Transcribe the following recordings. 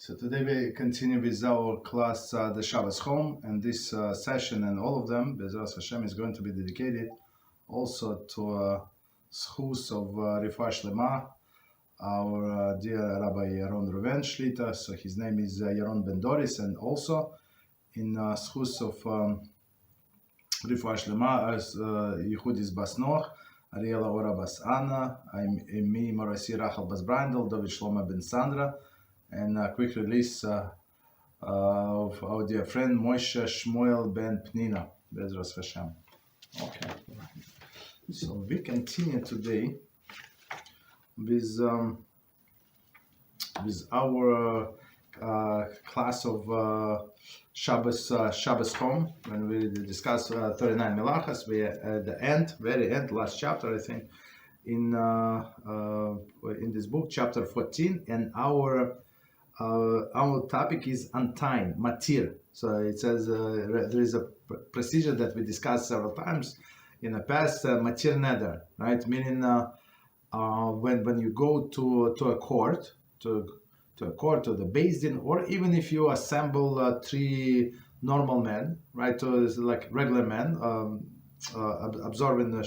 So today we continue with our class, the Shabbos Home, and this session and all of them, BeEzrat HaShem, is going to be dedicated also to schus of Refuah Shlema, our dear Rabbi Yaron Reuven Shlita. So his name is Yaron Ben Doris, and also in schus of Refuah Shlema as Yehudis Bas Noach, Ariela Ora Bas Anna, me Morasi Rachel Bas Brandel, David Shlomo Ben Sandra, and a quick release of our dear friend Moshe Shmuel Ben Pnina, BeEzrat HaShem. Okay, so we continue today with our class of Shabbos Home, when we discuss 39 Melachas. We at the end, very end, last chapter, I think, in this book, chapter 14, and our topic is Untying, Matir. So it says there is a procedure that we discussed several times in the past, Matir Neder, right? Meaning when you go to a court, to the Beis Din, or even if you assemble three normal men, right? So it's like regular men, observing the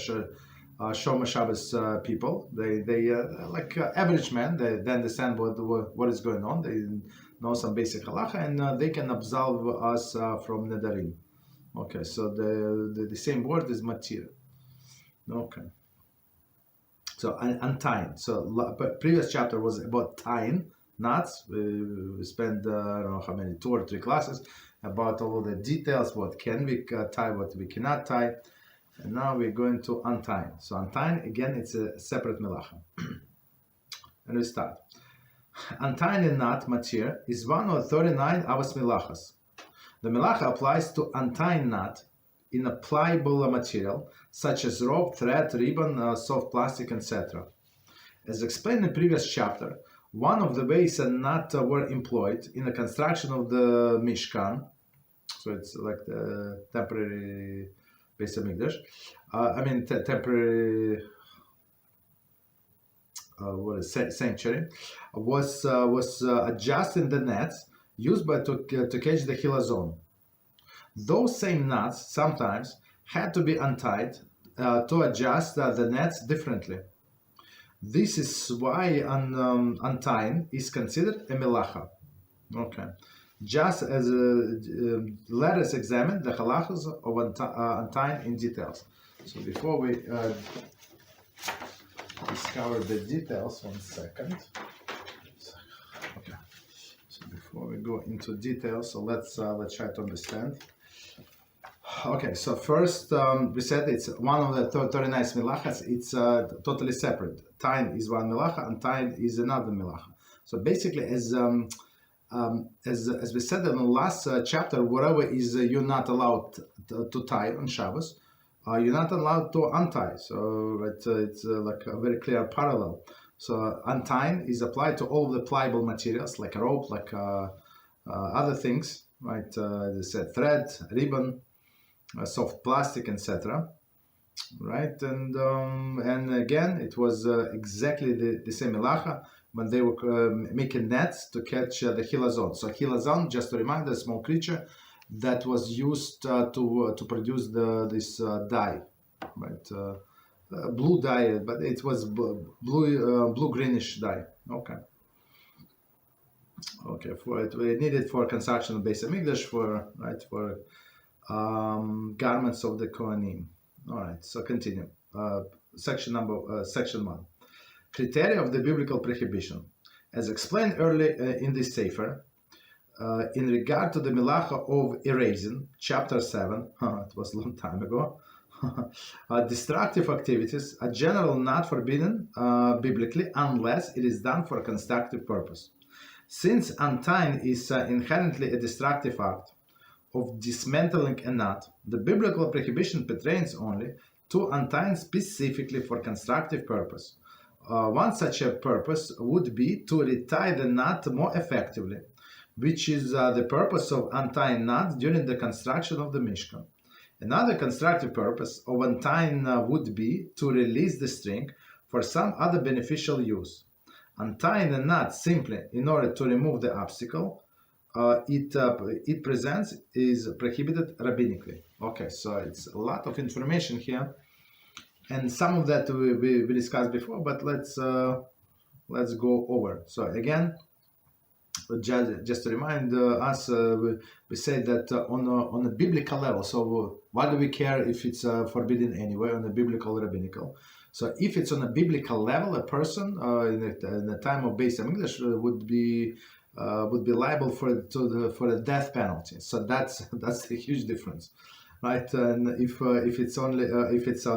Shomer Shabbos people. They like average men. They understand what is going on. They know some basic halacha, and they can absolve us from nedarim. Okay, so the same word is matir. Okay. So untying. So previous chapter was about tying knots. We spent I don't know how many, 2 or 3 classes about all of the details. What can we tie? What we cannot tie. And now we're going to untying. So untying, again, it's a separate Melachah. And we start. Untying a knot, matir, is one of 39 Avos Melachas. The Melachah applies to untying knot in a pliable material, such as rope, thread, ribbon, soft plastic, etc. As explained in the previous chapter, one of the ways a knot were employed in the construction of the Mishkan, so it's like the temporary Beis Hamikdash, temporary sanctuary, was adjusting the nets used to catch the hilazon. Those same knots sometimes had to be untied to adjust the nets differently. This is why untying is considered a melacha. Okay. Just as let us examine the halachas of untying in details. So before we discover the details, 1 second. Okay. So before we go into details, so let's try to understand. Okay. So first, we said it's one of the 39 melachas. It's totally separate. Tying is one melacha, untying is another melacha. So basically, as we said in the last chapter, whatever is you're not allowed to tie on Shabbos, you're not allowed to untie. So it's like a very clear parallel. So untying is applied to all of the pliable materials, like a rope, like other things, right? As I said, thread, ribbon, soft plastic, etc. Right? And again, it was exactly the same melacha when they were making nets to catch the hilazon. So hilazon, just to remind, a small creature that was used to produce this dye, right? Blue dye, but it was blue greenish dye. Okay. For it, we need it for construction of Beis Hamikdash, for garments of the Kohanim. All right. So continue. Section 1. Criteria of the biblical prohibition. As explained earlier in this sefer, in regard to the Melacha of erasing, chapter 7, it was a long time ago, destructive activities are generally not forbidden biblically unless it is done for a constructive purpose. Since untying is inherently a destructive act of dismantling a knot, the biblical prohibition pertains only to untying specifically for constructive purpose. One such a purpose would be to retie the knot more effectively, which is the purpose of untying knots during the construction of the Mishkan. Another constructive purpose of untying would be to release the string for some other beneficial use. Untying the knot simply in order to remove the obstacle it presents is prohibited rabbinically. Okay, so it's a lot of information here, and some of that we discussed before, but let's go over. So again, just to remind us, we said that on a biblical level. So why do we care if it's forbidden anyway on a biblical rabbinical? So if it's on a biblical level, a person in the time of Beis Hamikdash would be liable for the death penalty. So that's a huge difference, right? And if it's on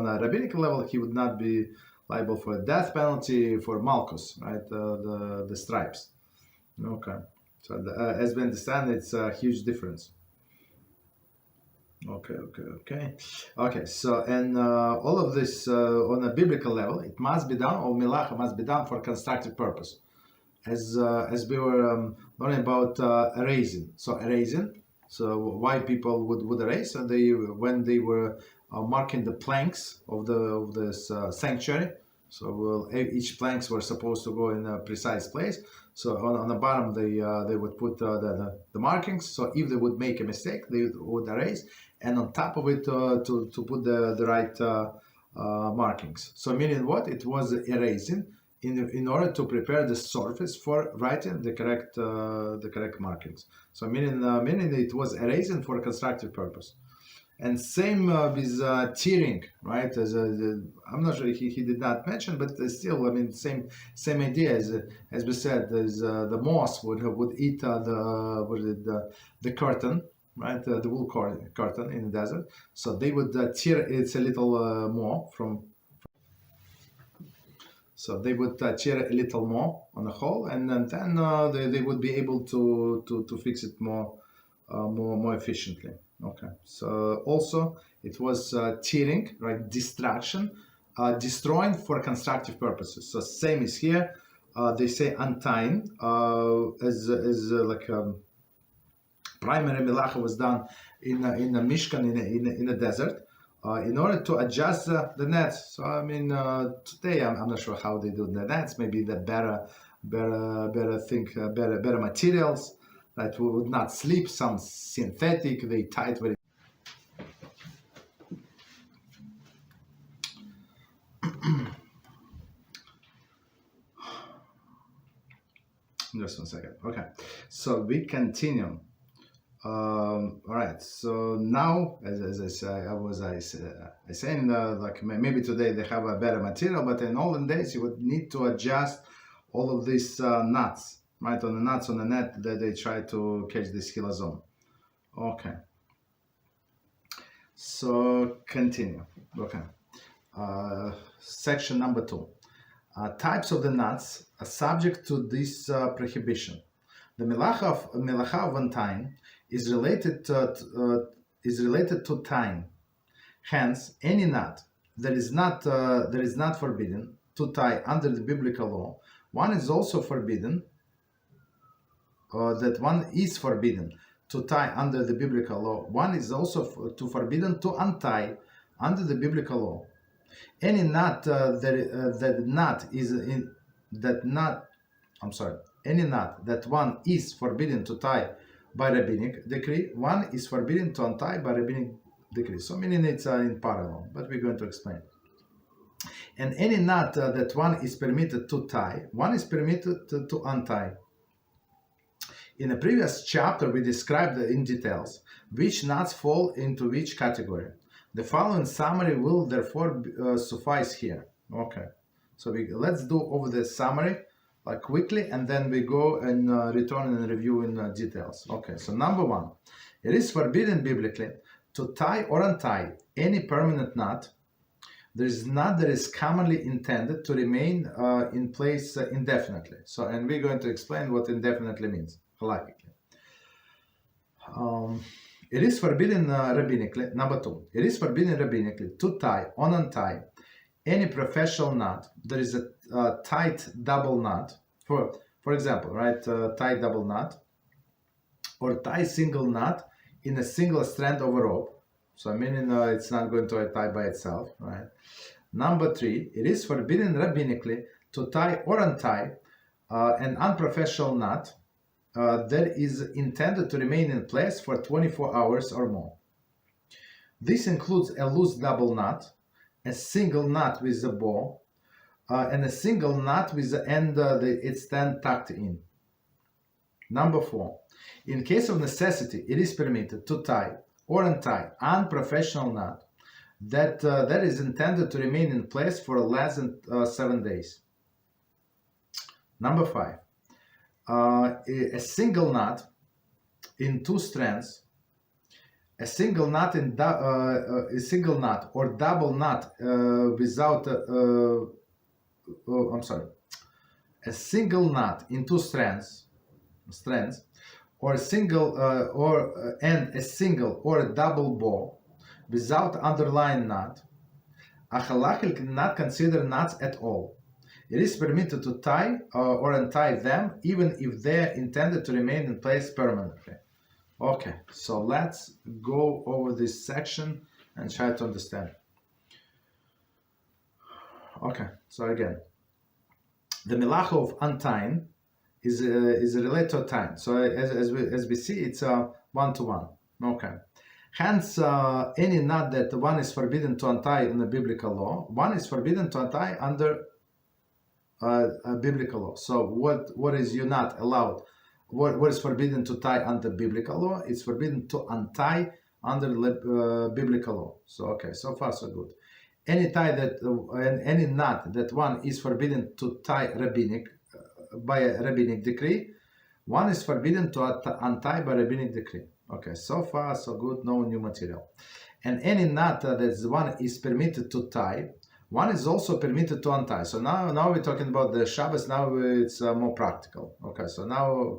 a rabbinical level, he would not be liable for a death penalty for Malchus, right? The stripes. Okay, so as we understand, it's a huge difference. Okay. So and all of this on a biblical level, it must be done, or Melachah must be done for constructive purpose, as we were learning about erasing. So erasing. So why people would erase? And when they were marking the planks of this sanctuary. So each planks were supposed to go in a precise place. So on the bottom they would put the markings. So if they would make a mistake, they would erase, and on top of it to put the right markings. So meaning what? It was erasing in order to prepare the surface for writing the correct markings. So meaning it was erasing for a constructive purpose. And same with tearing, right? I'm not sure he did not mention, but still, I mean, same idea as we said. There's the moss would eat the curtain, right? The wool curtain in the desert. So they would tear it a little more from. So they would tear a little more on the hole, and then they would be able to fix it more efficiently. Okay, so also it was tearing, right? Destruction, destroying for constructive purposes. So same is here. They say untying as like primary Melachah was done in a Mishkan in a desert in order to adjust the nets. So I mean today I'm not sure how they do the nets. Maybe the better materials that would not slip, some synthetic, they tied very. Just 1 second. Okay, so we continue. All right. So now, as I say, I saying like maybe today they have a better material, but in olden days you would need to adjust all of these nuts. Right, on the nuts on the net that they try to catch this hilazon. Okay. So continue. Okay. Section number 2. Types of the nuts are subject to this prohibition. The Melachah of untying is related to tying. Hence, any nut that is not forbidden to tie under the biblical law, one is also forbidden. That one is forbidden to tie under the biblical law. One is also forbidden to untie under the biblical law. Any nut any nut that one is forbidden to tie by rabbinic decree, one is forbidden to untie by rabbinic decree. So meaning it's in parallel, but we're going to explain. And any nut that one is permitted to tie, one is permitted to untie. In a previous chapter, we described in details which nuts fall into which category. The following summary will therefore suffice here. Okay, so let's do over the summary quickly, and then we go and return and review in details. Okay, so number 1, it is forbidden biblically to tie or untie any permanent nut. There is nut that is commonly intended to remain in place indefinitely. So, and we're going to explain what indefinitely means. It is forbidden rabbinically. Number 2, it is forbidden rabbinically to tie or untie any professional knot. There is a tight double knot. For example, right, tight double knot, or tie single knot in a single strand of a rope. So meaning it's not going to tie by itself, right? Number 3, it is forbidden rabbinically to tie or untie an unprofessional knot that is intended to remain in place for 24 hours or more. This includes a loose double knot, a single knot with a bow, and a single knot with the end it's then tucked in. Number 4. In case of necessity, it is permitted to tie or untie unprofessional knot that is intended to remain in place for less than 7 days. Number 5. A single knot in 2 strands, a single knot or double knot without a single knot in 2 strands, or a single and a single or a double bow without underlying knot. A halachil cannot consider knots at all. It is permitted to tie or untie them even if they are intended to remain in place permanently. Okay, so let's go over this section and try to understand. Okay, so again, the Melachah of untying is related to time. So as we see, it's a one-to-one. Okay. Hence, any knot that one is forbidden to untie in the biblical law, one is forbidden to untie under a biblical law. So what is you not allowed? What is forbidden to tie under biblical law? It's forbidden to untie under biblical law. So okay, so far so good. Any tie any knot that one is forbidden to tie by a rabbinic decree, one is forbidden to untie by rabbinic decree. Okay, so far so good, no new material. And any knot that one is permitted to tie, one is also permitted to untie. So now we're talking about the Shabbos. Now it's more practical. Okay, so now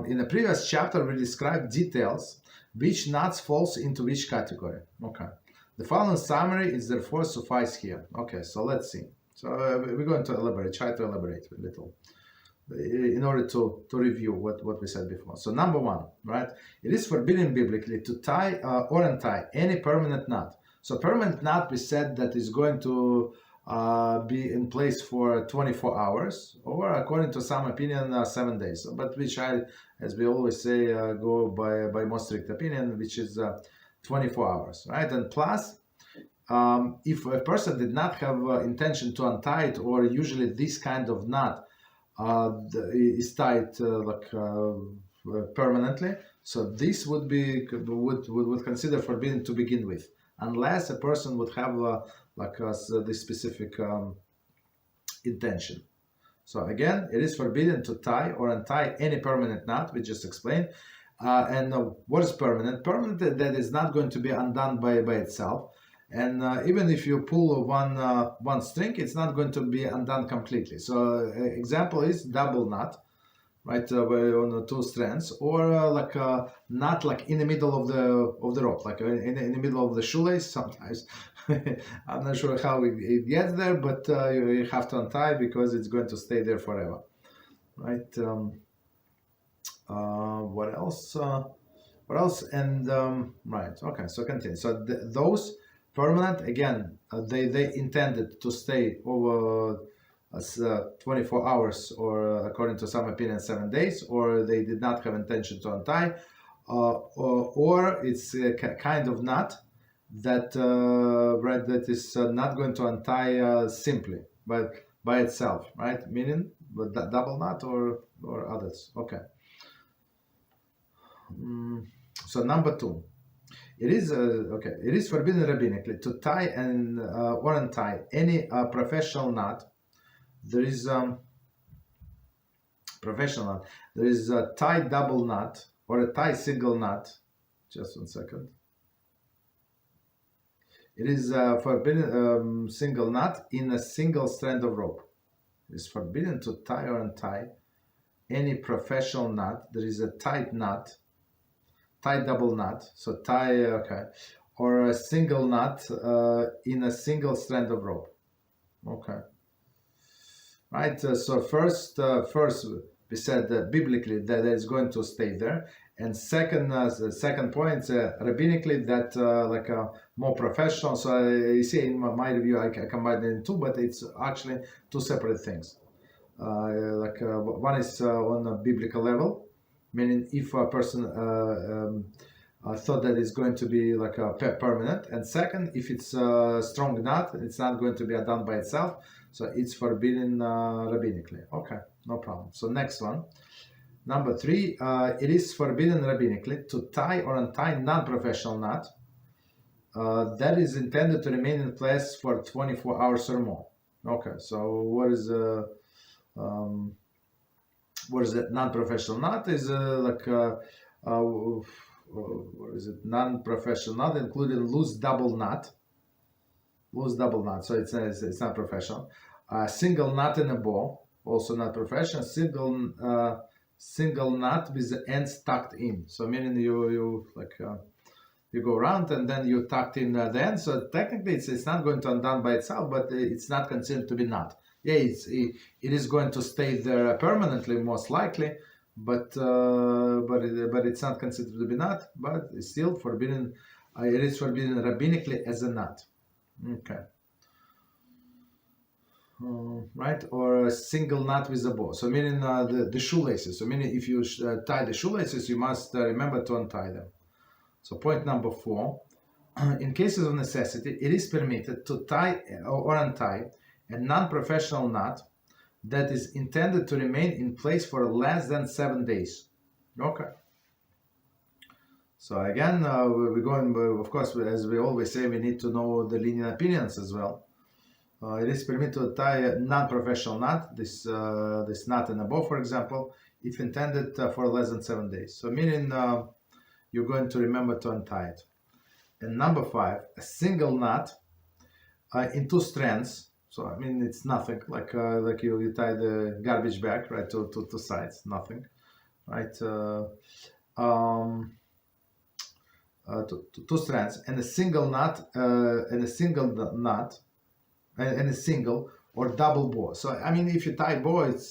in the previous chapter we described details which knots falls into which category. Okay, the following summary is therefore suffice here. Okay, so let's see. So we're going to try to elaborate a little in order to review what we said before. So number 1, right? It is forbidden biblically to tie or untie any permanent knot. So permanent knot, we said that is going to be in place for 24 hours, or according to some opinion, 7 days. But which as we always say, go by most strict opinion, which is 24 hours, right? And plus, if a person did not have intention to untie it, or usually this kind of knot is tied permanently, so this would consider forbidden to begin with, unless a person would have this specific intention. So again, it is forbidden to tie or untie any permanent knot, we just explained. And what is permanent? Permanent, that is not going to be undone by itself. And even if you pull one string, it's not going to be undone completely. So example is double knot, right, on 2 strands, or like a knot like in the middle of the rope, like in the middle of the shoelace sometimes. I'm not sure how it gets there, but you have to untie because it's going to stay there forever, right? What else? And right, okay, so continue. So those permanent, again, they intended to stay over 24 hours, or according to some opinion 7 days, or they did not have intention to untie, or it's a kind of knot that right, that is not going to untie simply by itself, right? Meaning with that double knot or others. Okay. So number 2. It is It is forbidden rabbinically to tie and or untie any professional knot. There is professional knot. There is a tie double knot or a tie single knot. Just 1 second. It is forbidden single knot in a single strand of rope. It is forbidden to tie or untie any professional knot. There is a tight knot. Tie double knot, so tie, or a single knot in a single strand of rope. Okay. Right, so first we said biblically that it's going to stay there, and the second point, rabbinically, that like a more professional. So you see in my review I combined it in 2, but it's actually 2 separate things. One is on a biblical level, meaning if a person thought that it's going to be like a permanent, and second, if it's a strong knot, it's not going to be done by itself, so it's forbidden rabbinically. Okay, no problem. So next one, number 3, it is forbidden rabbinically to tie or untie non-professional knot that is intended to remain in place for 24 hours or more. Okay, so what is that non-professional knot? Is what is it? Non-professional knot, including loose double knot. So it's not professional. Single knot in a bow, also not professional. Single knot with the ends tucked in. So meaning you go around and then you tucked in the end. So technically it's not going to undone by itself, but it's not considered to be knot. Yeah, it is going to stay there permanently, most likely, but it's not considered to be knot. But it's still forbidden. It is forbidden rabbinically as a knot. Okay. Right, or a single knot with a bow. So meaning the shoelaces. So meaning if you tie the shoelaces, you must remember to untie them. So point number 4, in cases of necessity, it is permitted to tie or untie a non-professional knot that is intended to remain in place for less than 7 days. Okay. So again, we're going, of course, as we always say, we need to know the lenient opinions as well. It is permitted to tie a non-professional knot, this knot in a bow, for example, if intended for less than 7 days. So meaning you're going to remember to untie it. And number 5, a single knot in 2 strands. So I mean it's nothing, like you tie the garbage bag, right, to 2 sides, nothing, right? 2 strands and a single knot and a single or double bow. So I mean, if you tie bow, it's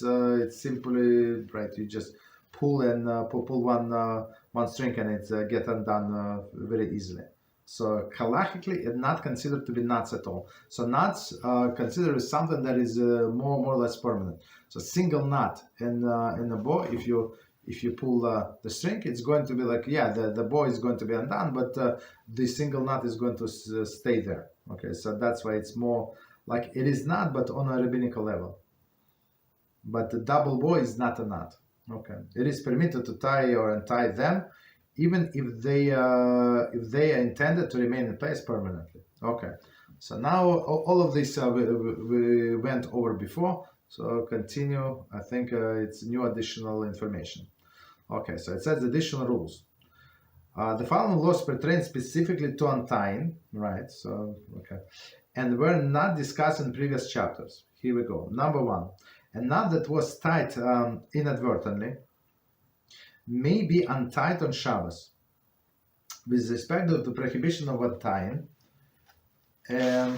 simply, right, you just pull and pull one string and it get undone very easily. So halachically, it's not considered to be knots at all. So knots considered as something that is more or less permanent. So single knot in a bow, if you pull the string, it's going to be like, yeah, the bow is going to be undone, but the single knot is going to stay there. Okay, so that's why it's more like it is not, but on a rabbinical level. But the double bow is not a knot. Okay, it is permitted to tie or untie them, even if they are intended to remain in place permanently. Okay, so now all of this we went over before. So continue. I think it's new additional information. Okay, so it says additional rules. The following laws pertain specifically to untying, right? So okay, and were not discussed in previous chapters. Here we go. Number 1, a knot that was tied inadvertently may be untied on Shabbos. With respect to the prohibition of untying, a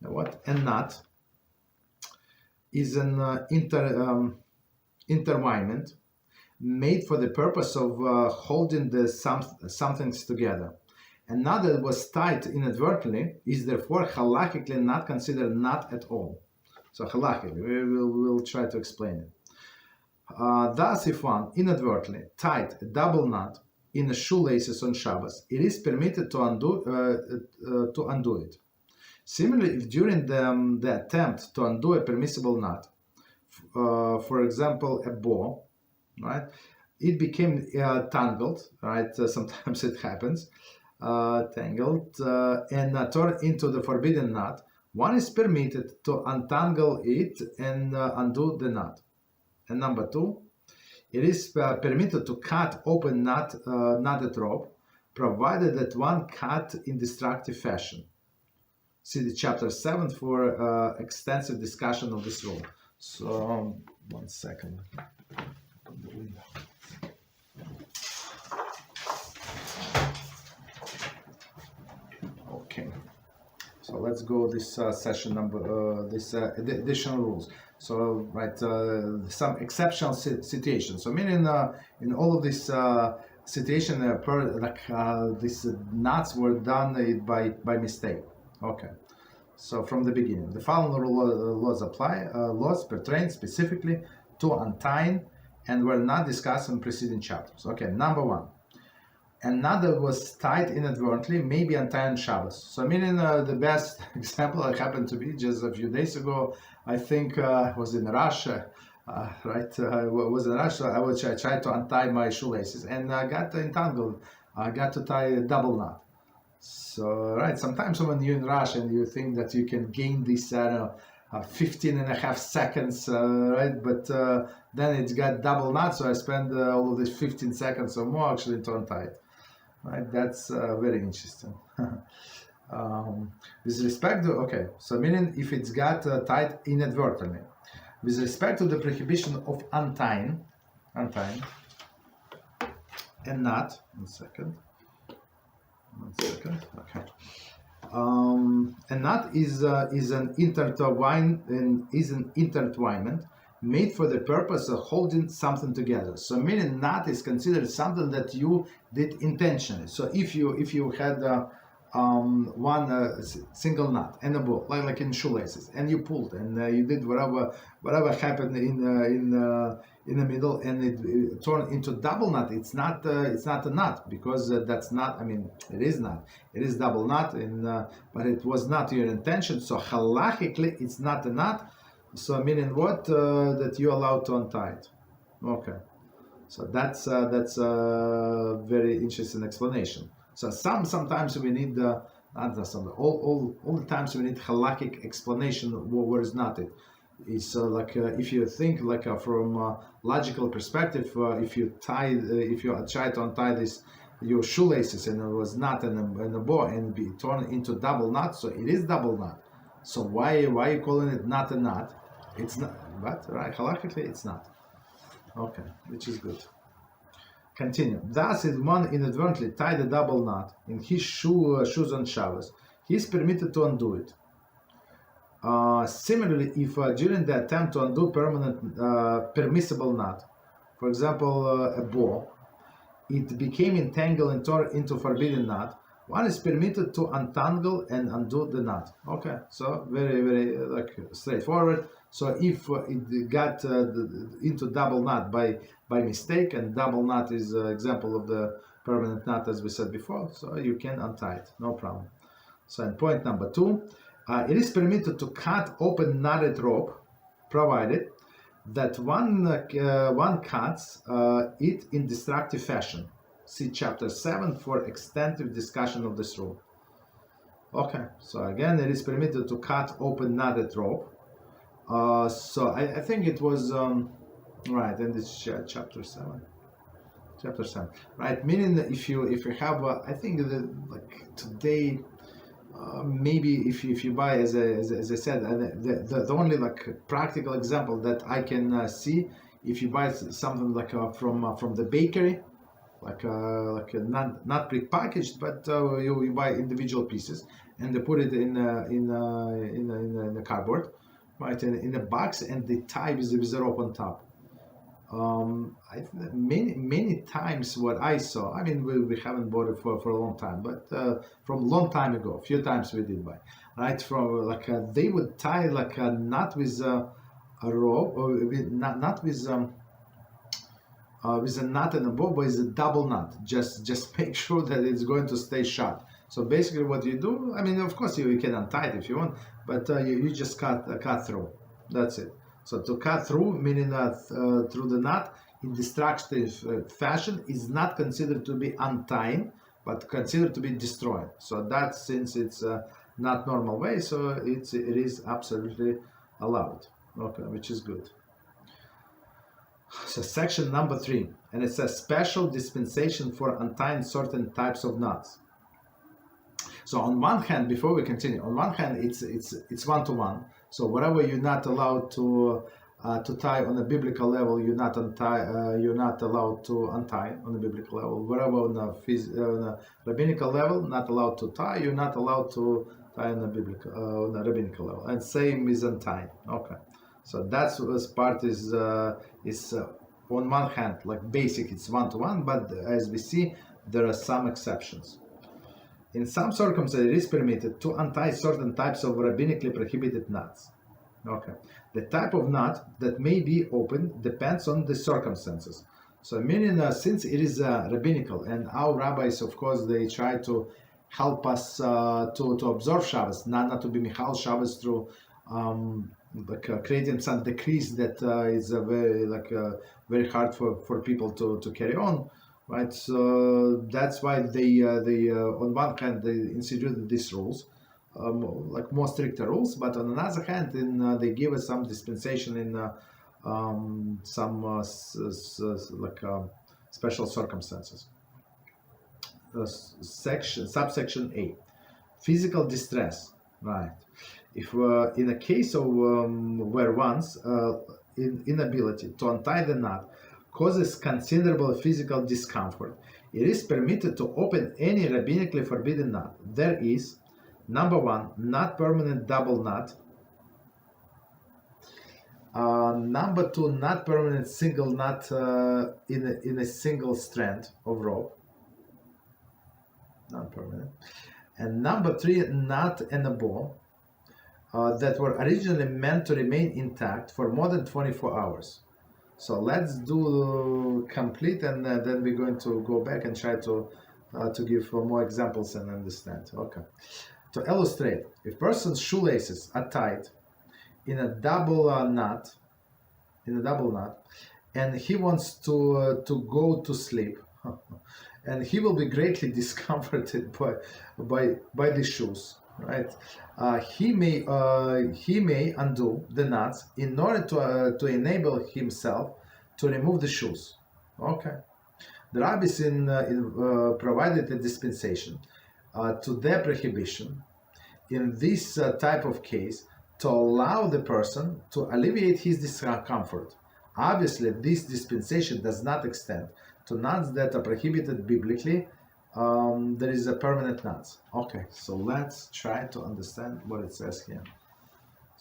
knot is an intertwinement made for the purpose of holding the somethings together. A knot that was tied inadvertently is therefore halachically not considered knot at all. So halachically, we'll try to explain it. Thus, if one inadvertently tied a double knot in the shoelaces on Shabbos, it is permitted to undo it. Similarly, if during the attempt to undo a permissible knot, for example, a bow, right, it became tangled, right? Sometimes it happens, tangled, and torn into the forbidden knot, one is permitted to untangle it and undo the knot. And number 2, it is permitted to cut open knotted rope, provided that one cut in destructive fashion. See the chapter 7 for extensive discussion of this rule. So, 1 second. Okay. So let's go this session number, this additional rules. So, right, some exceptional situations. So, meaning in all of this situation, these knots were done by mistake. Okay. So from the beginning, the following laws apply. Laws pertain specifically to untying and were not discussed in preceding chapters. Okay, number one. A knot that was tied inadvertently may be untied on Shabbos. So meaning the best example that happened to me just a few days ago, I think I was in Russia, right? I was in Russia. I tried to untie my shoelaces and I got entangled. I got to tie a double knot. So, right, sometimes when you're in rush and you think that you can gain this, 15 and a half seconds, right? But then it's got double knot, so I spend all of these 15 seconds or more actually to untie it. Right, that's very interesting. With respect to, okay, so meaning if it's got tied inadvertently. With respect to the prohibition of untying, and not, one second, okay. A knot is an intertwinement made for the purpose of holding something together. So meaning knot is considered something that you did intentionally. So if you had one single knot and a bow, like in shoelaces, and you pulled and you did whatever happened in the middle, and it turned into double knot. It's not a knot, because that's not. I mean, it is not. It is double knot, but it was not your intention. So halachically, it's not a knot. So meaning what? That you're allowed to untie it. Okay. So that's a very interesting explanation. So sometimes we need all the times we need halakhic explanation where is not it. It's like if you think like from a logical perspective, if you try to untie your shoelaces and it was not in a bow and be torn into double knot, so it is double knot. So why are you calling it not a knot? It's not, but right, halakhically it's not. Okay, which is good. Continue. Thus, if one inadvertently tied a double knot in his shoes on Shabbos, he is permitted to undo it. Similarly, if during the attempt to undo permissible knot, for example, a bow, it became entangled and tore into forbidden knot, one is permitted to untangle and undo the knot. Okay, so very, very straightforward. So if it got into double knot by mistake, and double knot is an example of the permanent knot as we said before, so you can untie it, no problem. So in point number 2, it is permitted to cut open knotted rope, provided that one cuts it in destructive fashion. See chapter 7 for extensive discussion of this rule. Okay, so again, it is permitted to cut open knotted rope. So I think it was right, and it's chapter 7. Chapter 7, right? Meaning that if you have, I think that like today, maybe if you buy, as I said, the only like practical example that I can see, if you buy something like from the bakery, like not pre-packaged, but you buy individual pieces and they put it in a cardboard, right, in a box, and they tie with the rope on top. Many times what I saw, I mean, we haven't bought it for a long time, but from a long time ago, a few times we did buy, right? From like they would tie like not with a rope, or not with a knot and a bow, but it's a double knot. Just make sure that it's going to stay shut. So basically, what you do, I mean, of course you can untie it if you want, but you just cut through. That's it. So to cut through, meaning through the knot in destructive fashion, is not considered to be untying, but considered to be destroying. So that, since it's not normal way, so it is absolutely allowed. Okay, which is good. So section number 3, and it says special dispensation for untying certain types of knots. So on one hand, before we continue, on one hand it's one-to-one. So whatever you're not allowed to tie on a biblical level, you're not allowed to untie on a biblical level. Whatever on a rabbinical level, not allowed to tie, you're not allowed to tie on a rabbinical level. And same is untying. Okay. So that's this part is on one hand like basic, it's one-to-one, but as we see, there are some exceptions. In some circumstances, it is permitted to untie certain types of rabbinically prohibited knots. Okay. The type of knot that may be opened depends on the circumstances. So, meaning since it is rabbinical, and our rabbis, of course, they try to help us to observe Shabbos, not to be Michal Shabbos through creating some decrees that is very hard for people to carry on. Right, so that's why they on one hand they instituted these rules, like more stricter rules, but on another hand, they give us some dispensation in some special circumstances. Subsection A, physical distress. Right, if in a case of where one's inability to untie the knot causes considerable physical discomfort, it is permitted to open any rabbinically forbidden knot. There is, number one, not permanent double knot. Number two, not permanent single knot in a single strand of rope. Non permanent. And number three, knot and a bow that were originally meant to remain intact for more than 24 hours. So let's do complete, and then we're going to go back and try to give more examples and understand. Okay. To illustrate, if person's shoelaces are tied in a double knot, and he wants to go to sleep, and he will be greatly discomforted by the shoes. Right, he may undo the knots in order to enable himself to remove the shoes. Okay, the rabbis provided a dispensation to their prohibition in this type of case to allow the person to alleviate his discomfort. Obviously, this dispensation does not extend to knots that are prohibited biblically. There is a permanent knots. Okay, so let's try to understand what it says here.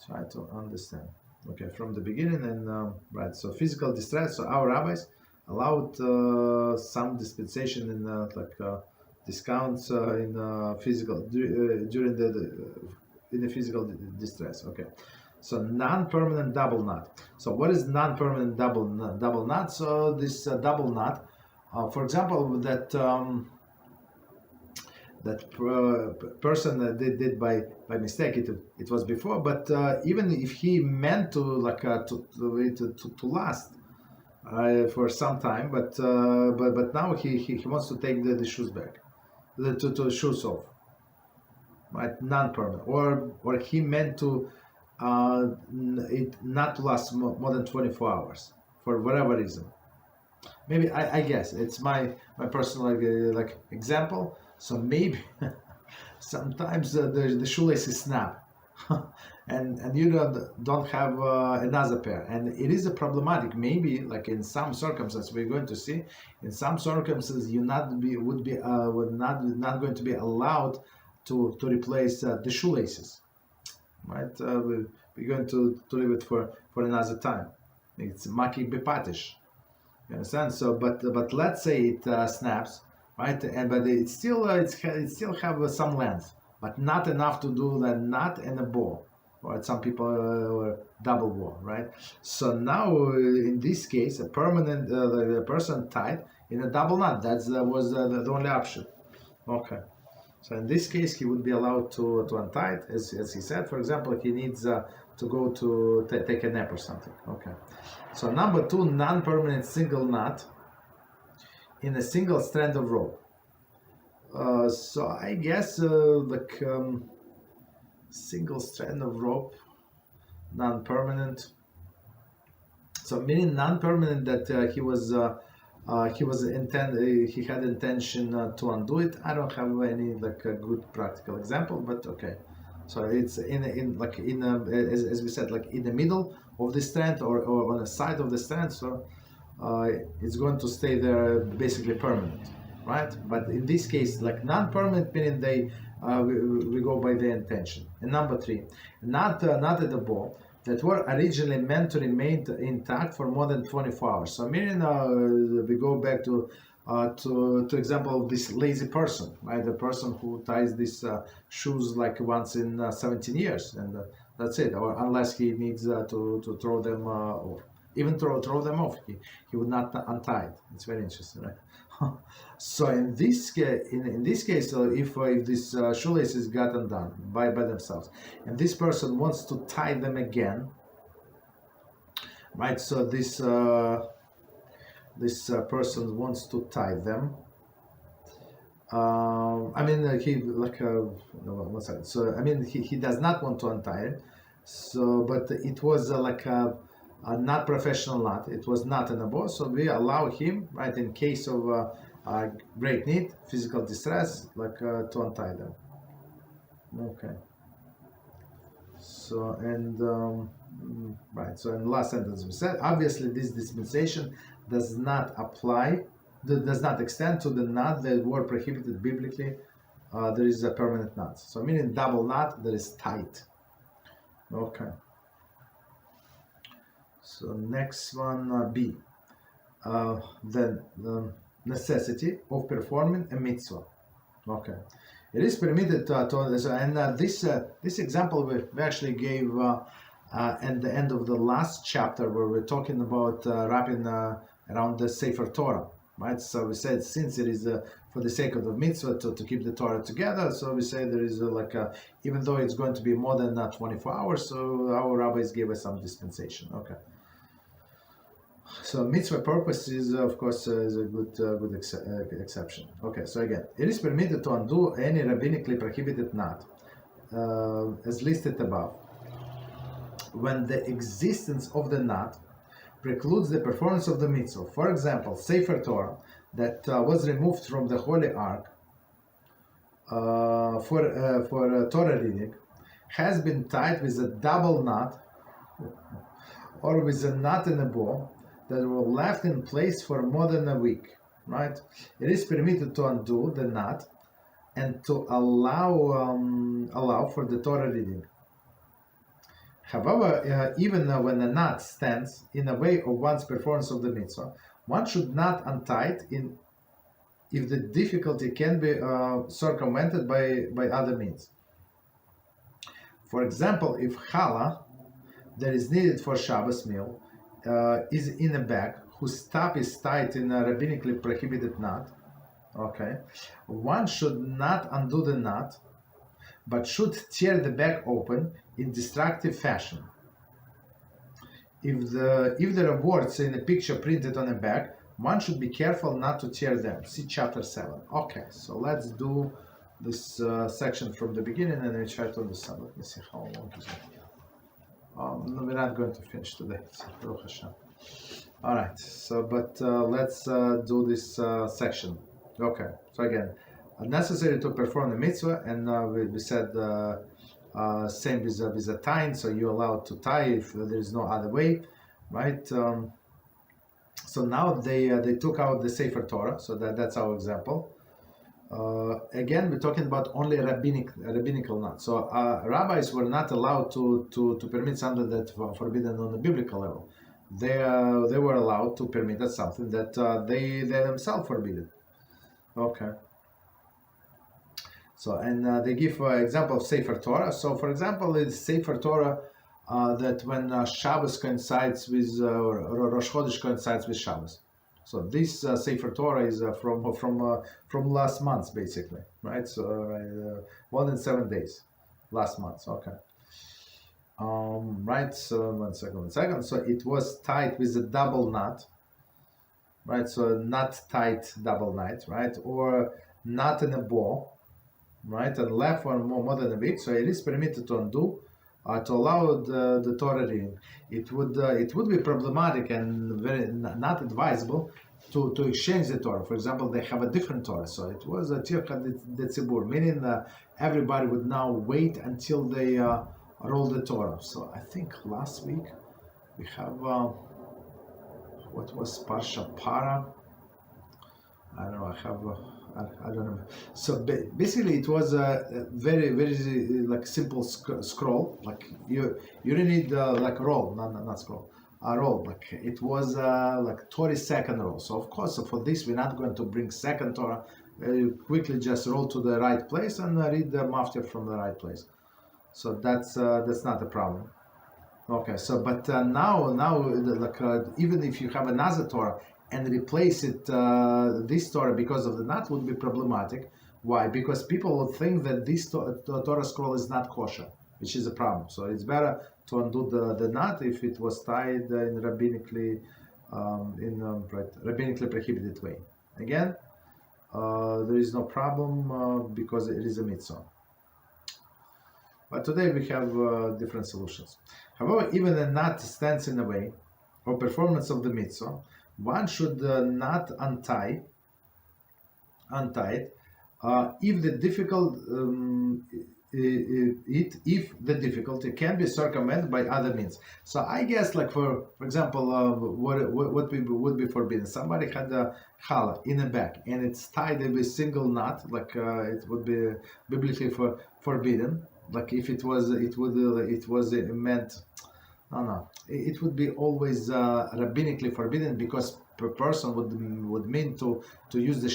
Try to understand. Okay, from the beginning, and right. So physical distress. So our rabbis allowed some dispensation in discounts in physical during the physical distress. Okay, so non-permanent double knot. So what is non-permanent double knot? So this double knot, for example, that person did by mistake. It was before, but even if he meant to last for some time, but now he wants to take the shoes back, to shoes off, right? Non-permanent, or he meant to it not to last more than 24 hours for whatever reason. Maybe I guess it's my personal example. So maybe sometimes the shoelaces snap, and you don't have another pair, and it is a problematic. Maybe like in some circumstances we're going to see, in some circumstances you not going to be allowed to replace the shoelaces, right? We're going to leave it for another time. It's maki bepatish. You understand? So, but let's say it snaps, right? But it still have some length, but not enough to do the knot and a bow, right? Some people double bow, right? So now in this case, a permanent the person tied in a double knot. That was the only option. Okay. So in this case, he would be allowed to untie it, as he said. For example, he needs to go to take a nap or something. Okay. So number two, non-permanent single knot in a single strand of rope. So I guess single strand of rope, non-permanent. So meaning non-permanent that he had intention to undo it. I don't have any a good practical example, but okay. So it's as we said, in the middle of the strand or on the side of the strand. So it's going to stay there basically permanent, right? But in this case, non-permanent, meaning we go by the intention. And number three, not at the bow that were originally meant to remain intact for more than 24 hours. So meaning we go back to to example of this lazy person, right? The person who ties these shoes like once in 17 years, and that's it. Or unless he needs to throw them off, even throw them off, he would not untie it. It's very interesting, right? So in this case, in this case, if these shoelaces got undone by themselves, and this person wants to tie them again, right? So this person wants to tie them. I mean, he like no, one second. So I mean, he does not want to untie it. So, but it was like a not professional knot. It was not in a bow. So we allow him, right, in case of great need, physical distress, like to untie them. Okay. So and right. So in the last sentence we said, obviously this dispensation does not apply, does not extend to the knot that were prohibited biblically. There is a permanent knot. So meaning double knot that is tight. Okay. So next one, B. Then the necessity of performing a mitzvah. Okay. It is permitted and this example we actually gave at the end of the last chapter, where we're talking about wrapping around the Sefer Torah, right? So we said, since it is for the sake of the mitzvah to keep the Torah together, so we say there is even though it's going to be more than 24 hours, so our rabbis gave us some dispensation. Okay. So mitzvah purpose is, of course, is a good exception. Okay, so again, it is permitted to undo any rabbinically prohibited knot, as listed above, when the existence of the knot precludes the performance of the mitzvah. For example, Sefer Torah that was removed from the Holy Ark for Torah reading has been tied with a double knot or with a knot in a bow that were left in place for more than a week, right? It is permitted to undo the knot and to allow for the Torah reading. However, even when the knot stands in the way of one's performance of the mitzvah, one should not untie it if the difficulty can be circumvented by other means. For example, if challah that is needed for Shabbos meal is in a bag whose top is tied in a rabbinically prohibited knot, okay, one should not undo the knot, but should tear the bag open in destructive fashion. If there are words in a picture printed on a bag, one should be careful not to tear them. See chapter 7. Okay, so let's do this section from the beginning and we try to understand. Let me see how long is it. No, we're not going to finish today. Baruch HaShem. All right. So, but let's do this section. Okay. So again, necessary to perform the mitzvah, and we said same with a tying. So you're allowed to tie if there is no other way, right? So now they took out the Sefer Torah. So that's our example. Again, we're talking about only rabbinical knot. So rabbis were not allowed to permit something that forbidden on the biblical level. They were allowed to permit something that they themselves forbidden. Okay. So and they give example of Sefer Torah. So for example, it's Sefer Torah that when Shabbos coincides with or Rosh Chodesh coincides with Shabbos. So this Sefer Torah is from last month, basically, right? So more than 7 days, last month. Okay. Right. So one second. So it was tied with a double knot, right? So not tied double knot, right? Or not in a bow, right? And left for more than a week. So it is permitted to undo. To allow the Torah reading, it would be problematic and very not advisable to exchange the Torah. For example, they have a different Torah, so it was a tircha de tzibur, meaning everybody would now wait until they roll the Torah. So I think last week we have what was Parsha Para. I don't know. I don't know. So basically, it was a very like simple scroll. Like you really need like roll, not scroll. roll. Like it was like 30-second roll. So of course, for this we're not going to bring second Torah. You quickly just roll to the right place and read the maftir from the right place. So that's not a problem. Okay, so but now like even if you have another Torah and replace it this Torah because of the knot would be problematic. Why? Because people would think that this Torah scroll is not kosher, which is a problem. So it's better to undo the knot if it was tied in rabbinically rabbinically prohibited way. Again, there is no problem because it is a mitzvah. But today we have different solutions. However, even a knot stands in the way of performance of the mitzvah. One should not untie it if the difficulty can be circumvented by other means. So I guess, like for example, what would be forbidden? Somebody had a challah in the back and it's tied with a single knot, like it would be biblically forbidden. Like if it was meant, no, it would be always rabbinically forbidden because per person would mean to use the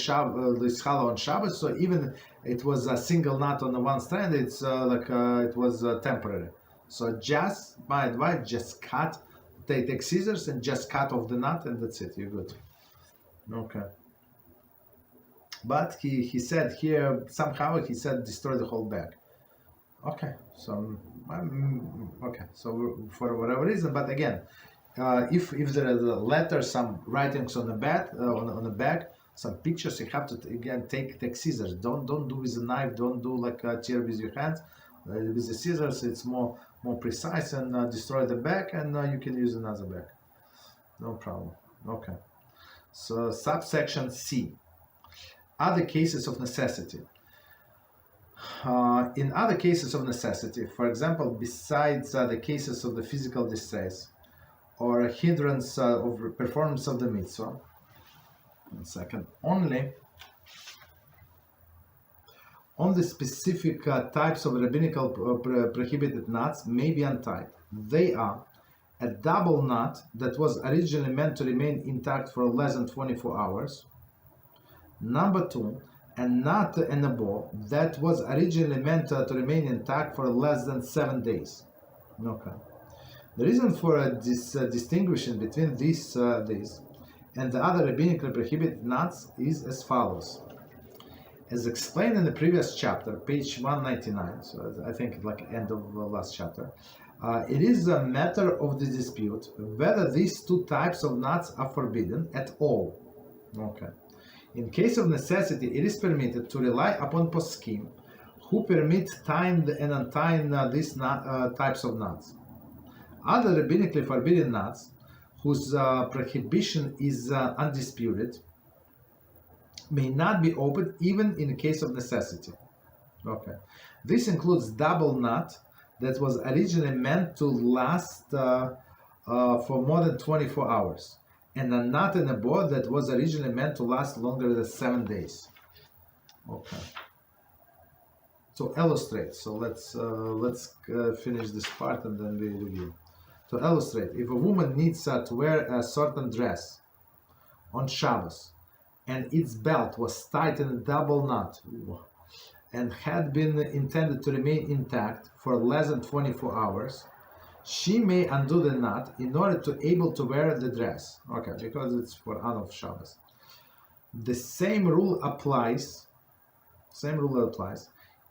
this challah on Shabbat. So even it was a single knot on the one strand, it's it was temporary. So just my advice, just cut, take scissors and just cut off the knot, and that's it. You're good. Okay. But he said here somehow he said destroy the whole bag. Okay, so okay, so for whatever reason, but again, if there is a letter, some writings on the back, some pictures, you have to again take scissors. Don't do with a knife. Don't do like tear with your hands. With the scissors, it's more precise and destroy the back, and you can use another bag. No problem. Okay. So subsection C. Other cases of necessity. In other cases of necessity, for example, besides the cases of the physical distress or a hindrance of performance of the mitzvah, only specific types of rabbinical prohibited knots may be untied. They are a double knot that was originally meant to remain intact for less than 24 hours. Number two, a knot and a bow that was originally meant to remain intact for less than 7 days. Okay. The reason for this distinguishing between these and the other rabbinically prohibited knots is as follows. As explained in the previous chapter, page 199, so I think like end of the last chapter, it is a matter of the dispute whether these two types of knots are forbidden at all. Okay. In case of necessity, it is permitted to rely upon poskim who permit tying and untying these types of knots. Other rabbinically forbidden knots, whose prohibition is undisputed, may not be opened even in case of necessity. Okay. This includes double knot that was originally meant to last for more than 24 hours. And a knot in a bow that was originally meant to last longer than 7 days. Okay. To illustrate, so let's finish this part and then we review. To illustrate, if a woman needs to wear a certain dress on Shabbos, and its belt was tied in a double knot, and had been intended to remain intact for less than 24 hours, she may undo the knot in order to able to wear the dress. Okay, because it's for honor of Shabbos. The same rule applies.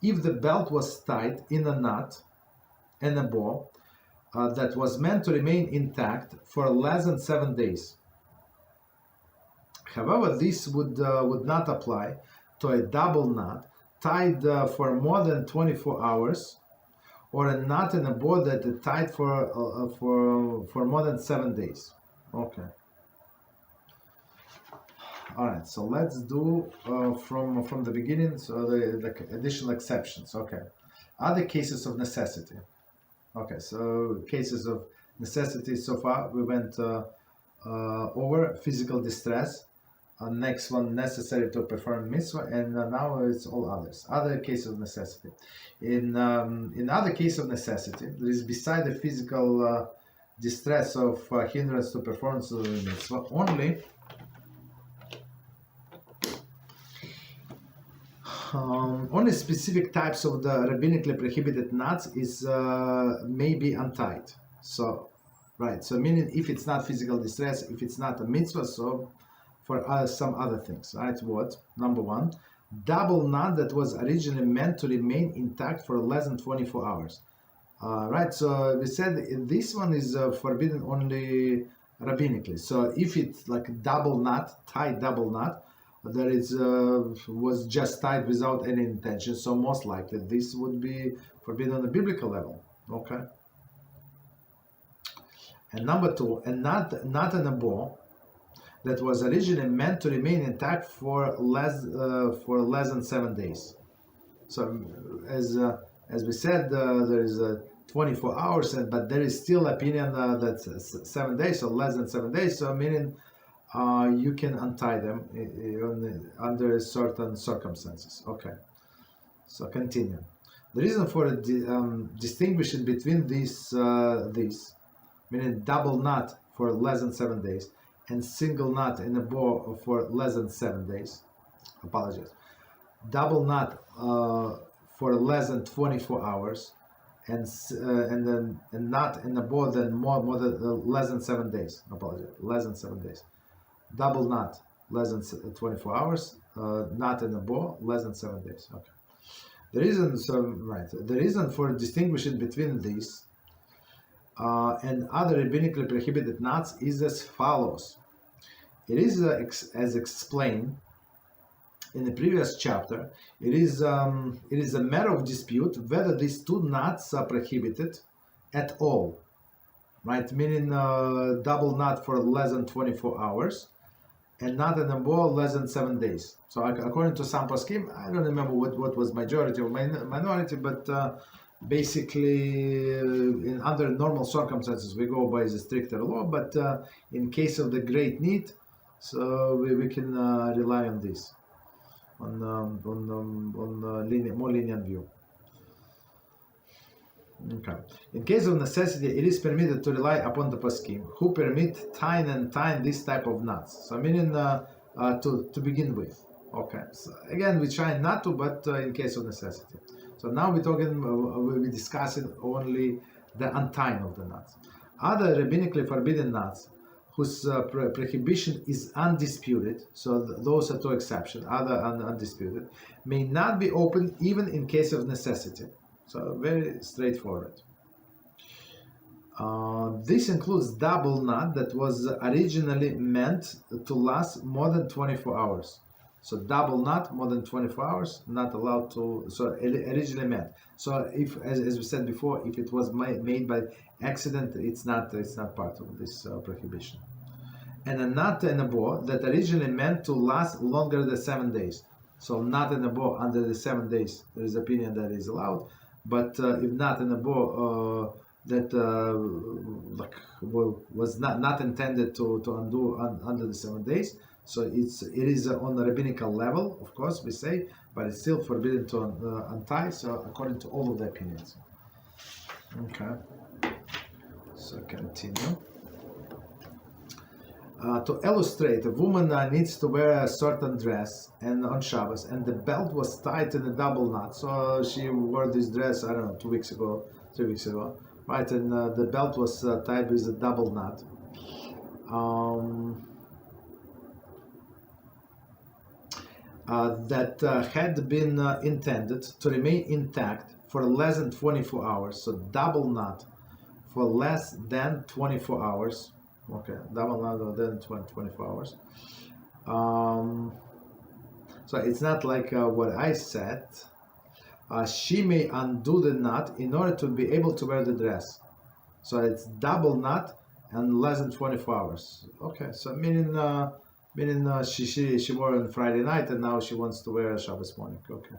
If the belt was tied in a knot and a bow that was meant to remain intact for less than 7 days. However, this would not apply to a double knot tied for more than 24 hours. Or a knot in a bow that is tied for more than 7 days. Okay. All right. So let's do from the beginning. So the additional exceptions. Okay. Other cases of necessity. Okay. So cases of necessity. So far we went over physical distress. Next one, necessary to perform mitzvah, and now it's all others. Other cases of necessity. In other case of necessity, there is beside the physical distress of hindrance to performance of the mitzvah. Only specific types of the rabbinically prohibited knots is may be untied. So, right. So meaning if it's not physical distress, if it's not a mitzvah, so for some other things, right? What? Number one, double knot that was originally meant to remain intact for less than 24 hours. Right. So we said this one is forbidden only rabbinically. So if it's like double knot, tied double knot, that is was just tied without any intention, so most likely this would be forbidden on the biblical level. Okay. And number two, and not in a bow that was originally meant to remain intact for less than 7 days. So as we said, there is 24 hours, but there is still opinion that's 7 days or less than 7 days. So meaning you can untie them under certain circumstances. Okay, so continue. The reason for distinguishing between these, meaning double knot for less than 7 days and single knot in a bow for less than 7 days. Apologize. Double knot for less than 24 hours, and knot in a bow then more than less than 7 days. Apologize. Less than 7 days. Double knot less than 24 hours, knot in a bow less than 7 days. Okay. The reason for distinguishing between these and other rabbinically prohibited knots is as follows. It is as explained in the previous chapter. It is a matter of dispute whether these two knots are prohibited at all. Right, meaning double knot for less than 24 hours. And not in a bow less than 7 days. So according to some poskim, I don't remember what was majority or minority, but basically under normal circumstances we go by the stricter law. But in case of the great need, so we can rely on this, on more lenient view. Okay. In case of necessity, it is permitted to rely upon the poskim who permit tying this type of knots. So meaning to begin with. Okay. So again, we try not to, but in case of necessity. So now we're discussing only the untying of the knots. Other rabbinically forbidden knots whose prohibition is undisputed, so those are two exceptions, other undisputed, may not be opened even in case of necessity. So very straightforward. This includes double knot that was originally meant to last more than 24 hours. So double knot more than 24 hours, not allowed to. So originally meant. So if, as we said before, if it was made by accident, it's not part of this prohibition. And a knot and a bow that originally meant to last longer than 7 days. So knot and a bow under the 7 days, there is opinion that is allowed. But if not in a bow that was not intended to undo under the 7 days, so it is on a rabbinical level, of course we say, but it's still forbidden to untie. So according to all of the opinions. Okay. So continue. To illustrate, a woman needs to wear a certain dress and on Shabbos, and the belt was tied in a double knot. So she wore this dress, I don't know, 2 weeks ago, 3 weeks ago, right? And the belt was tied with a double knot. That had been intended to remain intact for less than 24 hours. So double knot for less than 24 hours. Okay, double knot than 24 hours. So it's not like what I said. She may undo the knot in order to be able to wear the dress. So it's double knot and less than 24 hours. Okay, so meaning she wore on Friday night and now she wants to wear a Shabbos morning. Okay.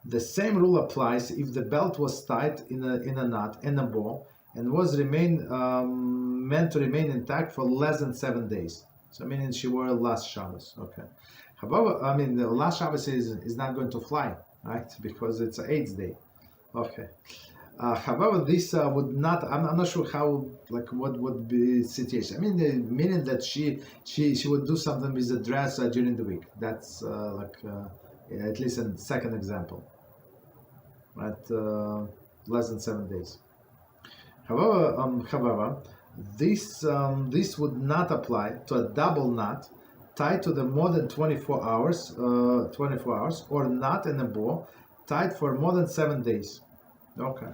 The same rule applies if the belt was tied in a knot and a bow and was meant to remain intact for less than 7 days. So meaning she wore last Shabbos. Okay. However, I mean the last Shabbos is not going to fly, right? Because it's an 8th day. Okay. However, this would not. I'm not sure how, like, what would be the situation. I mean, the meaning that she would do something with the dress during the week. That's yeah, at least a second example, right? Less than 7 days. However, this would not apply to a double knot tied to the more than 24 hours, or knot in a bow tied for more than 7 days. Okay.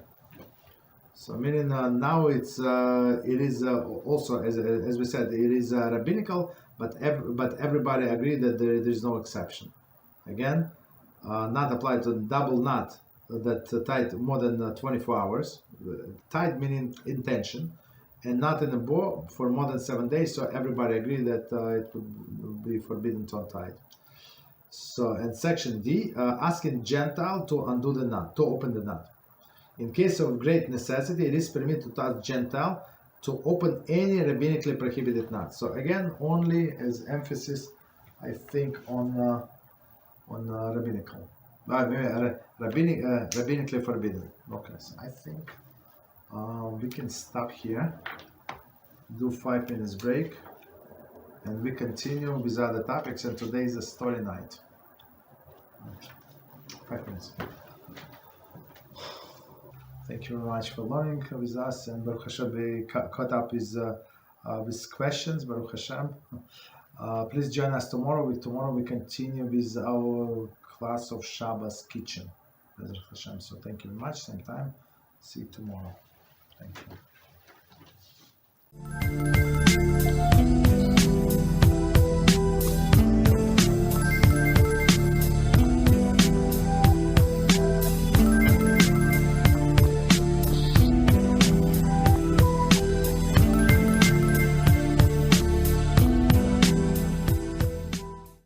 So meaning now it is also, as we said, it is rabbinical, but everybody agreed that there is no exception. Again, not applied to double knot that tied more than 24 hours. Tied meaning intention, and not in a bow for more than 7 days. So everybody agreed that it would be forbidden to untie it. So, and section D, asking Gentile to undo the knot, to open the knot. In case of great necessity, it is permitted to ask Gentile to open any rabbinically prohibited knot. So again, only as emphasis, I think, on rabbinical, rabbinically forbidden. Okay, so I think we can stop here, do 5 minutes break, and we continue with other topics. And today is a story night. 5 minutes. Thank you very much for learning with us, and Baruch Hashem, we caught up with questions. Baruch Hashem. Please join us tomorrow. Tomorrow we continue with our class of Shabbos kitchen. Baruch Hashem. So thank you very much. Same time. See you tomorrow. Thank you.